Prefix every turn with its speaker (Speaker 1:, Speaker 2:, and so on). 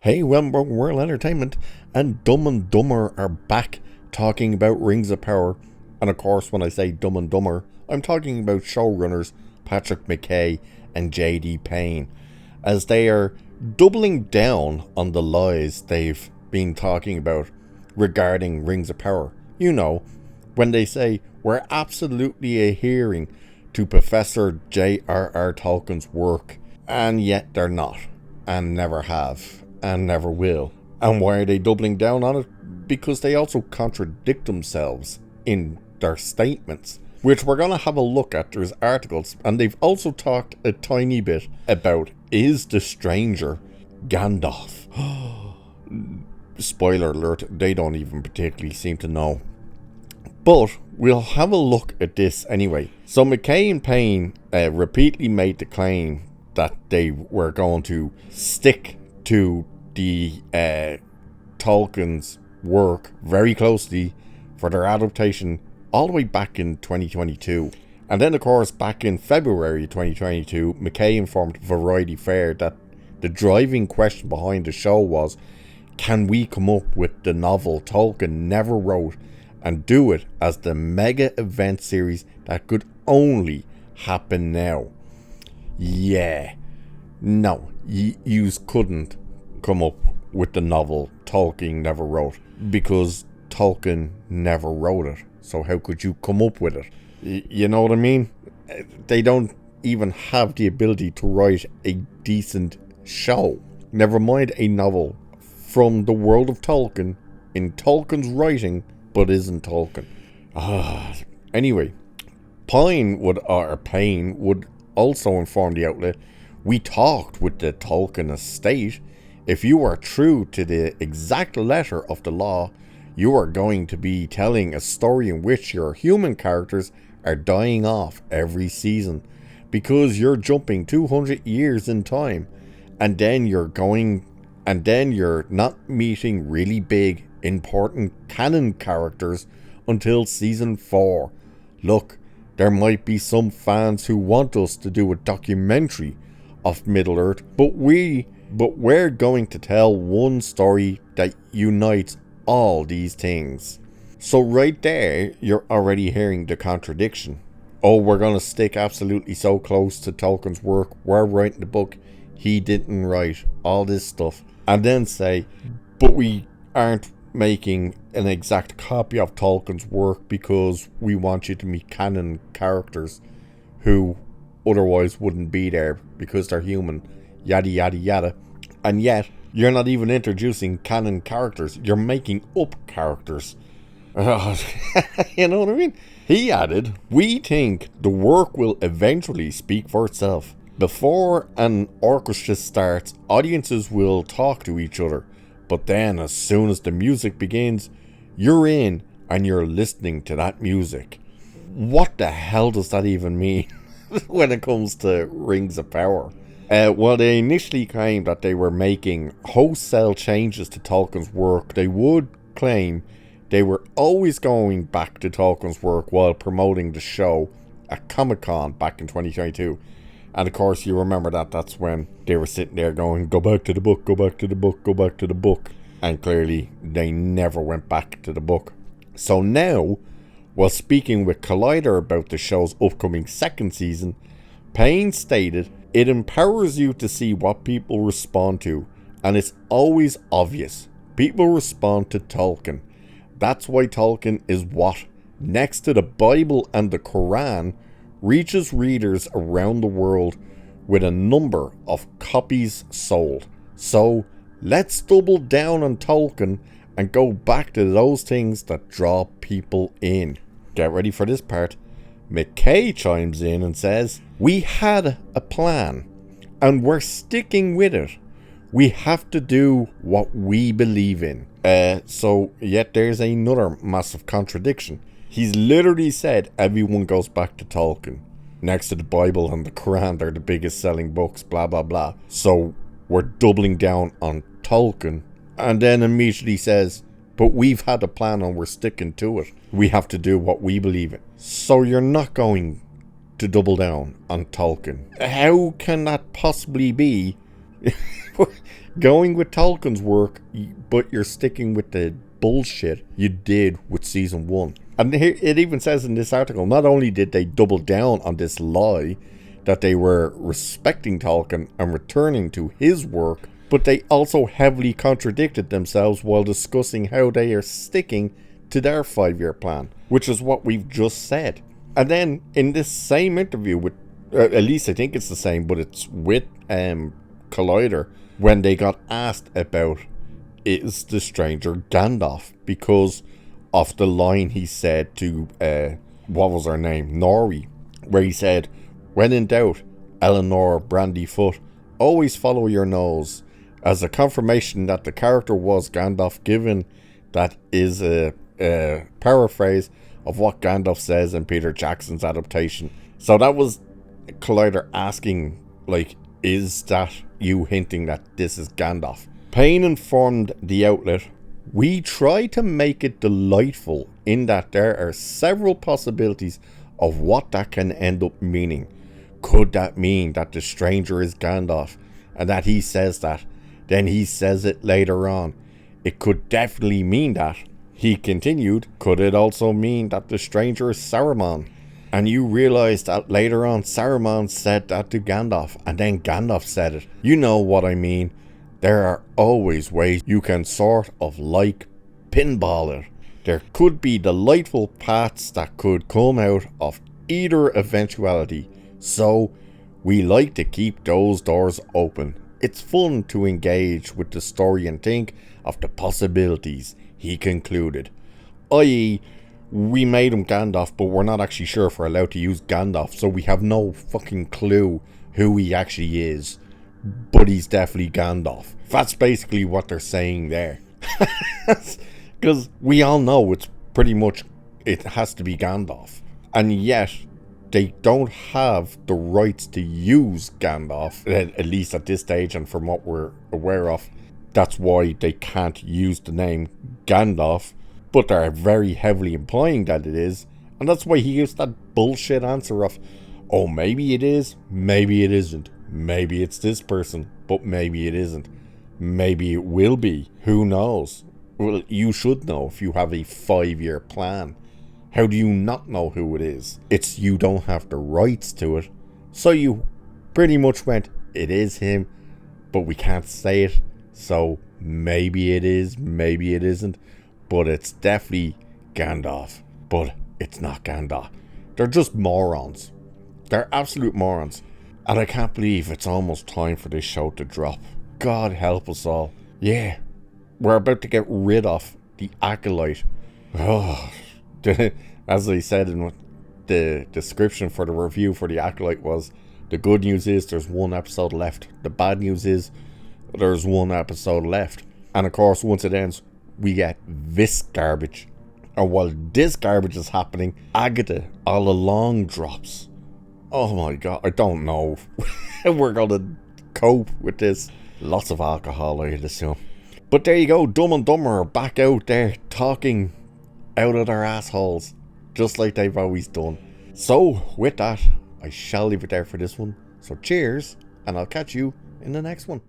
Speaker 1: Hey, Wellbrook World Entertainment and Dumb and Dumber are back talking about Rings of Power. And of course, when I say Dumb and Dumber, I'm talking about showrunners Patrick McKay and J.D. Payne, as they are doubling down on the lies they've been talking about regarding Rings of Power. You know, when they say we're absolutely adhering to Professor J.R.R. Tolkien's work, and yet they're not, and never have, and never will. And why are they doubling down on it? Because they also contradict themselves in their statements, which we're going to have a look at. There's articles, and they've also talked a tiny bit about, is the stranger Gandalf? Spoiler alert, they don't even particularly seem to know. But we'll have a look at this anyway. So McKay and Payne repeatedly made the claim that they were going to stick to the Tolkien's work very closely for their adaptation all the way back in 2022. And then, of course, back in February 2022, McKay informed Variety Fair that the driving question behind the show was, can we come up with the novel Tolkien never wrote and do it as the mega event series that could only happen now? Yeah. No, you couldn't come up with the novel Tolkien never wrote, because Tolkien never wrote it. So how could you come up with it? You know what I mean? They don't even have the ability to write a decent show. Never mind a novel from the world of Tolkien, in Tolkien's writing, but isn't Tolkien. Anyway, Payne would also inform the outlet, we talked with the Tolkien estate. If you are true to the exact letter of the law, you are going to be telling a story in which your human characters are dying off every season because you're jumping 200 years in time, and then you're not meeting really big, important canon characters until season 4. Look, there might be some fans who want us to do a documentary of Middle-earth, but we're going to tell one story that unites all these things. So right there, you're already hearing the contradiction. Oh, we're going to stick absolutely so close to Tolkien's work. We're writing the book he didn't write. All this stuff. And then say, but we aren't making an exact copy of Tolkien's work because we want you to meet canon characters who otherwise wouldn't be there because they're human, yada yada yada. And yet you're not even introducing canon characters, you're making up characters. You know what I mean? He added, we think the work will eventually speak for itself. Before an orchestra starts, audiences will talk to each other, but then as soon as the music begins, you're in and you're listening to that music. What the hell does that even mean when it comes to Rings of Power? Well, they initially claimed that they were making wholesale changes to Tolkien's work. They would claim they were always going back to Tolkien's work while promoting the show at Comic-Con back in 2022. And of course, you remember that's when they were sitting there going, go back to the book, go back to the book, go back to the book. And clearly, they never went back to the book. So now, while speaking with Collider about the show's upcoming second season, Payne stated, it empowers you to see what people respond to, and it's always obvious. People respond to Tolkien. That's why Tolkien is what, next to the Bible and the Quran, reaches readers around the world with a number of copies sold. So, let's double down on Tolkien and go back to those things that draw people in. Get ready for this part. McKay chimes in and says, we had a plan and we're sticking with it. We have to do what we believe in. So yet there's another massive contradiction. He's literally said everyone goes back to Tolkien. Next to the Bible and the Quran, they're the biggest selling books, blah blah blah. So we're doubling down on Tolkien. And then immediately says, but we've had a plan and we're sticking to it. We have to do what we believe in. So you're not going to double down on Tolkien. How can that possibly be Going with Tolkien's work, but you're sticking with the bullshit you did with season 1. And here, it even says in this article, not only did they double down on this lie that they were respecting Tolkien and returning to his work, but they also heavily contradicted themselves while discussing how they are sticking to their 5-year plan, which is what we've just said. And then in this same interview with, at least I think it's the same, but it's with Collider, when they got asked about, is the stranger Gandalf, because of the line he said to, what was her name, Nori, where he said, when in doubt, Eleanor Brandyfoot, always follow your nose, as a confirmation that the character was Gandalf, given that is a paraphrase of what Gandalf says in Peter Jackson's adaptation. So that was Collider asking, like, is that you hinting that this is Gandalf? Payne informed the outlet, we try to make it delightful in that there are several possibilities of what that can end up meaning. Could that mean that the stranger is Gandalf and that he says that? Then he says it later on. It could definitely mean that. He continued, could it also mean that the stranger is Saruman? And you realize that later on Saruman said that to Gandalf, and then Gandalf said it. You know what I mean. There are always ways you can sort of like pinball it. There could be delightful paths that could come out of either eventuality. So we like to keep those doors open. It's fun to engage with the story and think of the possibilities, he concluded. I.e., we made him Gandalf, but we're not actually sure if we're allowed to use Gandalf, so we have no fucking clue who he actually is. But he's definitely Gandalf. That's basically what they're saying there. Because we all know it's pretty much, it has to be Gandalf. And yet, they don't have the rights to use Gandalf, at least at this stage, and from what we're aware of. That's why they can't use the name Gandalf, but they're very heavily implying that it is, and that's why he gives that bullshit answer of, oh, maybe it is, maybe it isn't, maybe it's this person, but maybe it isn't, maybe it will be, who knows? Well, you should know if you have a 5-year plan. How do you not know who it is? It's you don't have the rights to it, so you pretty much went, it is him, but we can't say it, so maybe it is, maybe it isn't, but it's definitely Gandalf. But it's not Gandalf. They're just morons. They're absolute morons. And I can't believe it's almost time for this show to drop. God help us all. Yeah, we're about to get rid of the Acolyte. Oh, as I said in the description for the review for the Acolyte was, the good news is there's one episode left. The bad news is there's one episode left. And of course, once it ends, we get this garbage. And while this garbage is happening, Agatha all along drops. Oh my god, I don't know how we're gonna cope with this. Lots of alcohol, I'd assume. But there you go, Dumb and Dumber are back out there talking out of their assholes, just like they've always done. So, with that, I shall leave it there for this one. So cheers, and I'll catch you in the next one.